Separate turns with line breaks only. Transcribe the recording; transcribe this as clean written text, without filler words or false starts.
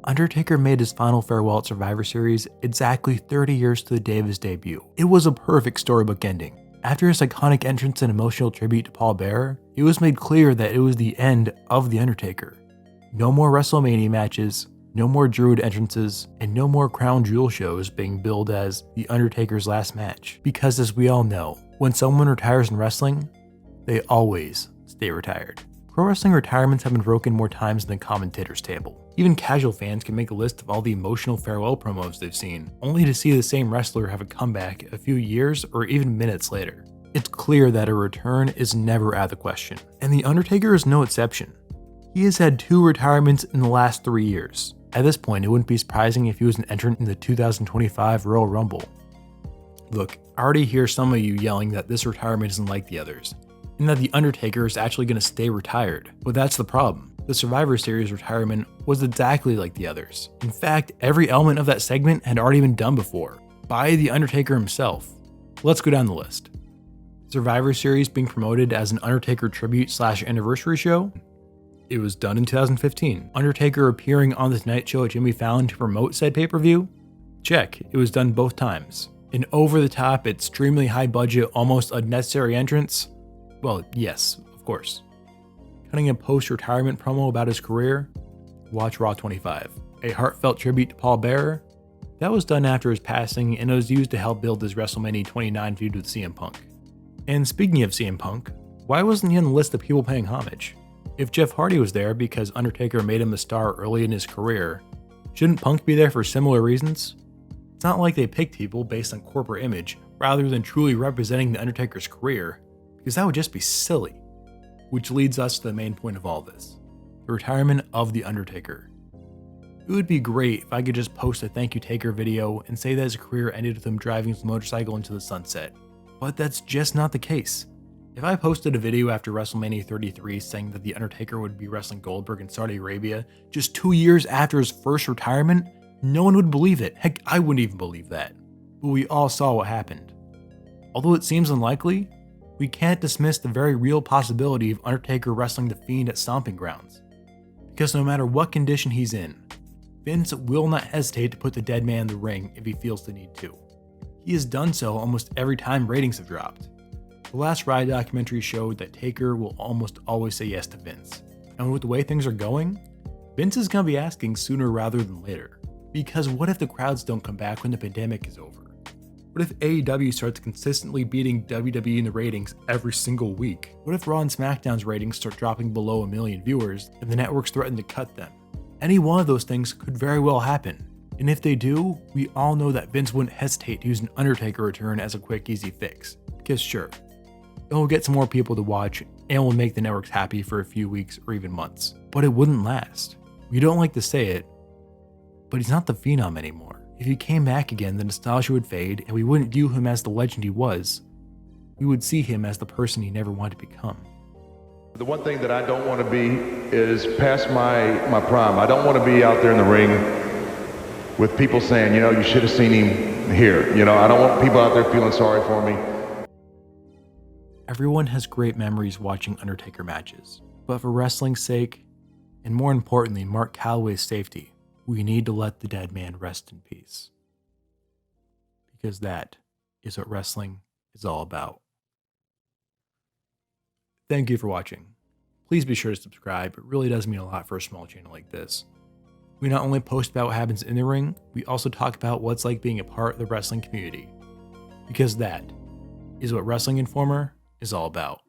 Undertaker made his final farewell at Survivor Series exactly 30 years to the day of his debut. It was a perfect storybook ending. After his iconic entrance and emotional tribute to Paul Bearer, it was made clear that it was the end of The Undertaker. No more WrestleMania matches, no more Druid entrances, and no more crown jewel shows being billed as The Undertaker's last match. Because as we all know, when someone retires in wrestling, they always stay retired. Pro wrestling retirements have been broken more times than the commentator's table. Even casual fans can make a list of all the emotional farewell promos they've seen, only to see the same wrestler have a comeback a few years or even minutes later. It's clear that a return is never out of the question, and The Undertaker is no exception. He has had 2 retirements in the last 3 years. At this point, it wouldn't be surprising if he was an entrant in the 2025 Royal Rumble. Look, I already hear some of you yelling that this retirement isn't like the others, and that The Undertaker is actually going to stay retired, but that's the problem. The Survivor Series retirement was exactly like the others. In fact, every element of that segment had already been done before, by The Undertaker himself. Let's go down the list. Survivor Series being promoted as an Undertaker tribute/anniversary show? It was done in 2015. Undertaker appearing on The Tonight Show at Jimmy Fallon to promote said pay-per-view? Check, it was done both times. An over-the-top, extremely high-budget, almost unnecessary entrance? Well, yes, of course. Cutting a post-retirement promo about his career? Watch Raw 25. A heartfelt tribute to Paul Bearer? That was done after his passing and it was used to help build his WrestleMania 29 feud with CM Punk. And speaking of CM Punk, why wasn't he on the list of people paying homage? If Jeff Hardy was there because Undertaker made him a star early in his career, shouldn't Punk be there for similar reasons? It's not like they picked people based on corporate image rather than truly representing the Undertaker's career, because that would just be silly. Which leads us to the main point of all this, the retirement of The Undertaker. It would be great if I could just post a thank you Taker video and say that his career ended with him driving his motorcycle into the sunset, but that's just not the case. If I posted a video after WrestleMania 33 saying that The Undertaker would be wrestling Goldberg in Saudi Arabia just 2 years after his first retirement, no one would believe it. Heck, I wouldn't even believe that. But we all saw what happened. Although it seems unlikely, we can't dismiss the very real possibility of Undertaker wrestling The Fiend at Stomping Grounds. Because no matter what condition he's in, Vince will not hesitate to put the dead man in the ring if he feels the need to. He has done so almost every time ratings have dropped. The last Ride documentary showed that Taker will almost always say yes to Vince. And with the way things are going, Vince is going to be asking sooner rather than later. Because what if the crowds don't come back when the pandemic is over? What if AEW starts consistently beating WWE in the ratings every single week? What if Raw and SmackDown's ratings start dropping below 1 million viewers and the networks threaten to cut them? Any one of those things could very well happen. And if they do, we all know that Vince wouldn't hesitate to use an Undertaker return as a quick, easy fix. Because sure, it will get some more people to watch and will make the networks happy for a few weeks or even months. But it wouldn't last. We don't like to say it, but he's not the Phenom anymore. If he came back again, the nostalgia would fade and we wouldn't view him as the legend he was. We would see him as the person he never wanted to become.
The one thing that I don't want to be is past my prime. I don't want to be out there in the ring with people saying, you should have seen him here. I don't want people out there feeling sorry for me.
Everyone has great memories watching Undertaker matches, but for wrestling's sake, and more importantly, Mark Calloway's safety, we need to let the dead man rest in peace. Because that is what wrestling is all about. Thank you for watching. Please be sure to subscribe, it really does mean a lot for a small channel like this. We not only post about what happens in the ring, we also talk about what it's like being a part of the wrestling community. Because that is what Wrestling Informer is all about.